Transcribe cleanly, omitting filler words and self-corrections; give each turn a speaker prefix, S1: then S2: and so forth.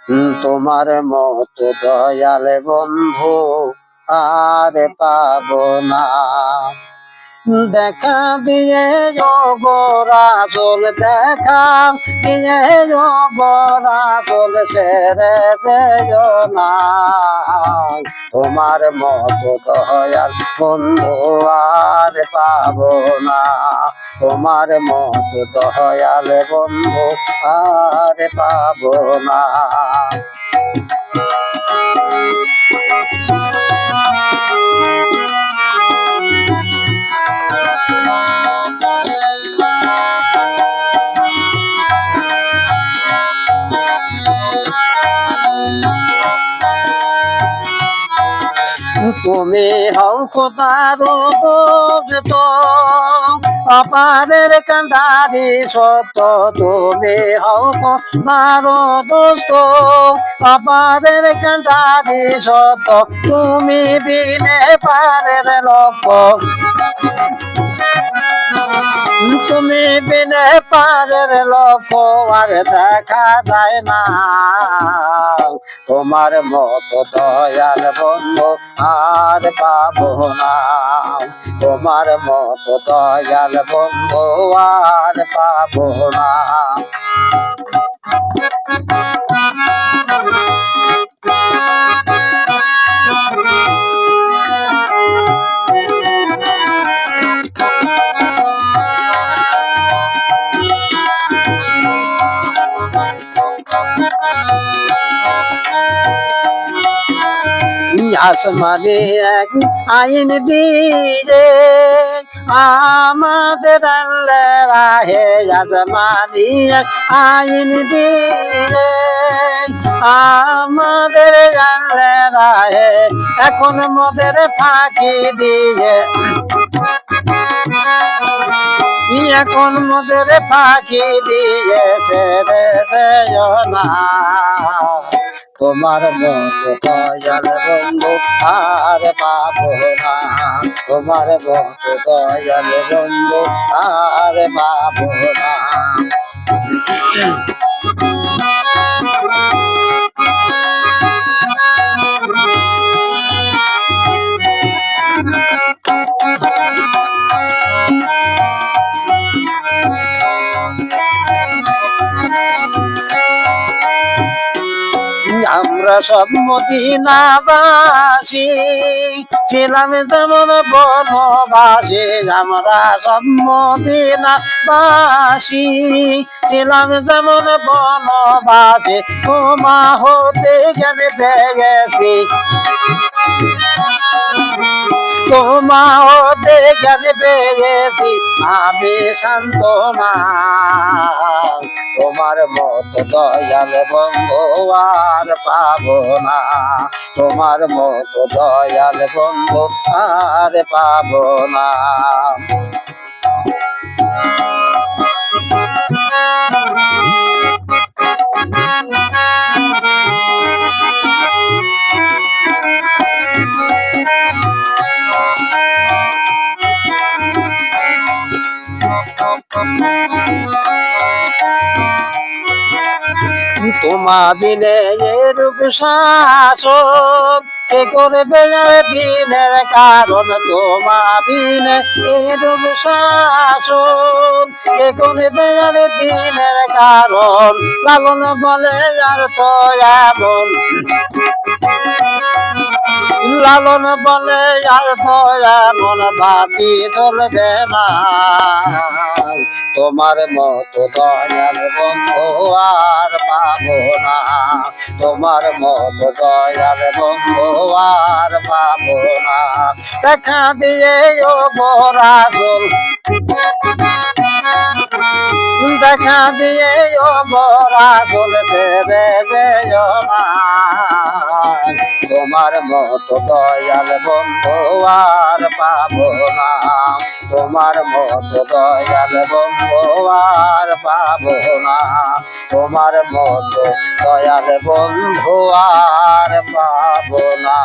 S1: তোমার মতো দয়াল বন্ধু আর পাবো না। দেখা দিয়ে গোরাজল, দেখা দিয়ে গোরাজল ছেড়ে যেও না। তোমার মতো দয়াল বন্ধু আর পাবো না। তোমার মতো দয়াল বন্ধু আর পাবো না। তুমি হও খোদার দোস্ত, অপারের কান্ডারি সত্য। তুমি হও খোদার দোস্ত, অপারের কান্ডারি সত্য। তুমি বিনে পারের লক্ষ্য, তুমি বিনে পারের লক্ষ্য আর দেখা যায় না। তোমার মতো দয়াল বন্ধু আর পাবো না। তোমার মতো দয়াল বন্ধু আর পাবো না। আসমানে এক আইন দিয়ে আমাদের রাহে, আসমানি এক আইন দিয়ে আমাদের রাহে। এখন মোদের ফাঁকি দিয়ে, এখন মোদের ফাঁকি দিয়েছে যেও না। তোমার মতো দয়াল বন্ধু আর পাবো না। তোমার মতো দয়াল বন্ধু আর পাবো না। আমরা সব মদিনাবাসী ছিলাম যেমন বনবাসী। আমরা সব মদিনাবাসী ছিলাম যেমন বনবাসী। তোমা হতে জ্ঞান পেয়ে গেছি, তোমা হতে জ্ঞান পেয়ে গেছি আমি শান্ত না। তোমার মতো দয়াল বন্ধু আর পাবো না। তোমার মতো দয়াল বন্ধু আর পাবো না। তোমা বিনে রূপ শাসন কে করবে দিনের কারণ। তোমা বিনে রূপ শাসন কে করবে দিনের কারণ। লালন বলে আর তো এমন, লালন বলে আর তো এমন বাতি চলবে না। তোমার মতো দয়াল বন্ধু আর পাবো না। তোমার মতো দয়াল বন্ধু আর পাবো না। দেখা দিয়ে ও গোরাজল, দেখা দিয়ে ও গোরাজল ছেড়ে যেও না। তোমার মতো দয়াল বন্ধু আর পাবো না। তোমার মতো দয়াল বন্ধু আর পাবো না। তোমার মতো দয়াল বন্ধু আর পাবো না।